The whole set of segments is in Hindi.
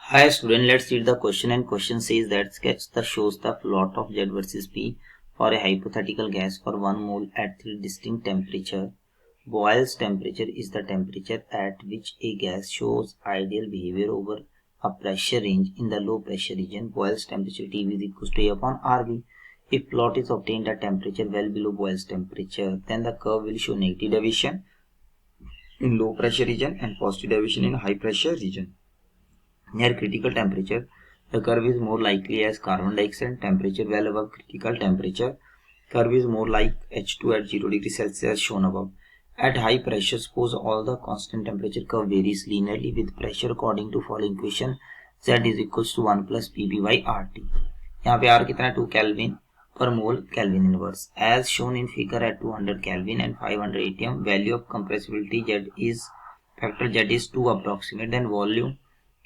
Hi student, let's read the question, and question says that sketch the shows the plot of Z versus P for a hypothetical gas for 1 mole at 3 distinct temperature. Boyle's temperature is the temperature at which a gas shows ideal behavior over a pressure range in the low pressure region. Boyle's temperature Tb is equals to A upon Rb. If plot is obtained at temperature well below Boyle's temperature, then the curve will show negative deviation in low pressure region and positive deviation in high pressure region. Near critical temperature, the curve is more likely as carbon dioxide. Temperature well above critical temperature, curve is more like H2 at 0 degree Celsius shown above. At high pressure, suppose all the constant temperature curve varies linearly with pressure according to following equation. Z is equals to 1 plus Pb by RT. यहाँ पे R कितना 2 Kelvin per mole Kelvin inverse. As shown in figure at 200 Kelvin and 500 atm, value of compressibility Z is factor Z is 2 approximate, then volume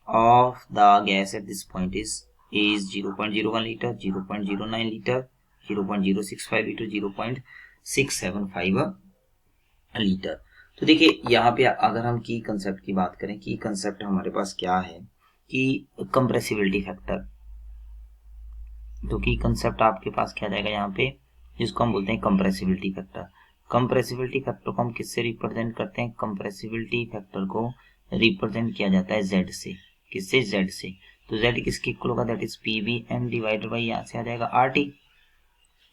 of the gas at this point is 0.01 liter, 0.09 liter, 0.065 liter, 0.675 litre. तो देखिए यहाँ पे अगर हम की कंसेप्ट की बात करें, की कंसेप्ट हमारे पास क्या है कि कंप्रेसिबिलिटी फैक्टर. तो की कंसेप्ट आपके पास क्या जाएगा यहाँ पे, जिसको हम बोलते हैं कंप्रेसिबिलिटी फैक्टर. कंप्रेसिबिलिटी फैक्टर को हम किससे रिप्रेजेंट करते हैं? कंप्रेसिबिलिटी फैक्टर को रिप्रेजेंट किया जाता है Z से. किससे? Z से. तो Z किसके इक्वल होगा? That is PBM divided by, यहाँ से आ जाएगा RT.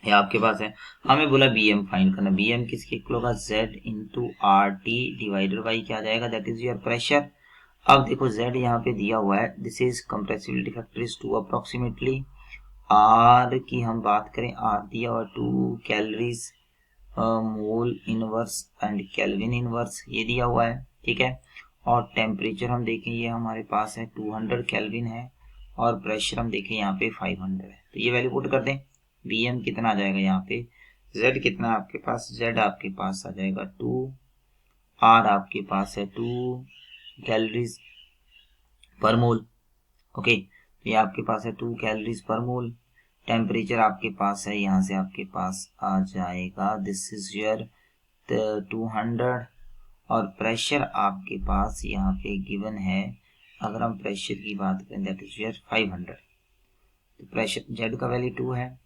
ये आपके पास है, हमें बोला BM फाइंड करना. BM किसके इक्वल होगा? Z into RT divided by क्या आ जाएगा? That is your pressure. अब देखो Z यहाँ पे दिया हुआ है, this is compressibility factor is 2 approximately. R की हम बात करें, R दिया हुआ 2 calories mole inverse and kelvin inverse, ये दिया हुआ है. ठीक है. और टेम्परेचर हम देखें, ये हमारे पास है 200 केल्विन है, और प्रेशर हम देखें यहाँ पे 500 है. तो ये वैल्यू पुट कर दें. BM कितना आ जाएगा यहाँ पे? Z कितना आपके पास? Z आपके पास आ जाएगा 2, R आपके पास है 2 कैलोरीज पर मोल. ओके, तो ये आपके पास है 2 कैलोरीज पर मोल. टेम्परेचर आपके पास है, यहाँ से आपके पास आ जाएगा, दिस इज योर 200, और प्रेशर आपके पास यहाँ पे गिवन है. अगर हम प्रेशर की बात करें, दैट इज योर 500. तो प्रेशर Z का वैल्यू 2 है,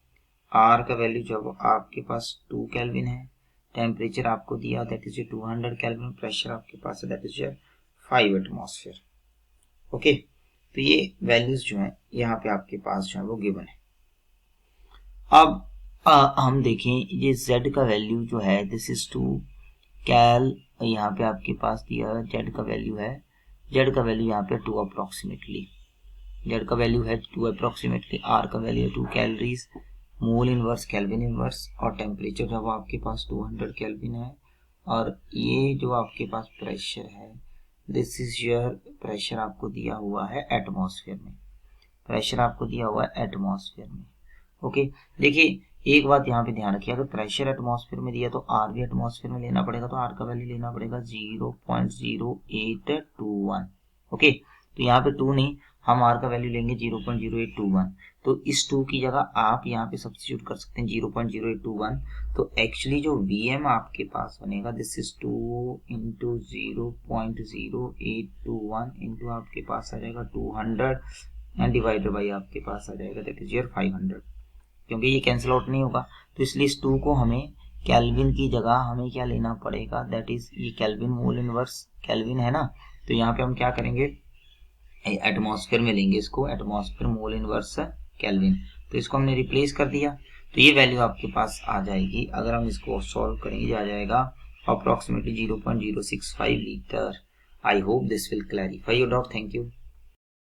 R का वैल्यू जब आपके पास 2 केल्विन है, टेम्परेचर आपको दिया that is your 200 kelvin, pressure आपके पास है that is your 5 atmosphere. Okay, तो ये वैल्यूज जो है यहाँ पे आपके पास जो है वो गिवन है. अब हम देखें, ये Z का वैल्यू जो है दिस इज 2 कैल, यहाँ पे आपके पास दिया Z का वैल्यू है, Z का वैल्यू यहाँ पे 2 अप्रोक्सीमेटली, Z का वैल्यू है 2 अप्रोक्सीमेटली. R का वैल्यू है 2 calories mole inverse kelvin inverse, और टेम्परेचर जब आपके पास 200 केल्विन है, और ये जो आपके पास प्रेशर है, दिस इज योर प्रेशर आपको दिया हुआ है एटमॉस्फेयर में. प्रेशर आपको दिया हुआ है एटमॉस्फेयर में. ओके, देखिए एक बात यहाँ पे ध्यान रखिए, अगर प्रेशर एटमॉस्फेयर में दिया तो R भी एटमॉस्फेयर में लेना पड़ेगा, तो R का वैल्यू लेना पड़ेगा 0.0821. ओके, तो यहाँ पे 2 नहीं, हम R का वैल्यू लेंगे 0.0821. तो इस 2 की जगह आप यहाँ पे सब्स्टिट्यूट कर सकते हैं 0.0821. तो एक्चुअली जो VM आपके पास बनेगा, दिस इज 2 इंटू 0.0821 इंटू आपके पास आ जाएगा 200 एंड डिवाइडेड बाई आपके पास आ जाएगा दैट इज योर 500. क्योंकि ये कैंसिल आउट नहीं होगा, तो इसलिए इस 2 को हमें केल्विन की जगह हमें क्या लेना पड़ेगा, दैट इज ये केल्विन मोल इनवर्स केल्विन है ना. तो यहाँ पे हम क्या करेंगे, एटमॉस्फेयर में लेंगे इसको, एटमॉस्फेयर मोल इनवर्स केल्विन. तो इसको हमने रिप्लेस कर दिया, तो ये वैल्यू आपके पास आ जाएगी. अगर हम इसको सॉल्व करेंगे, आ जाएगा approximately 0.065 litre. I hope this will clarify your doubt. Thank you.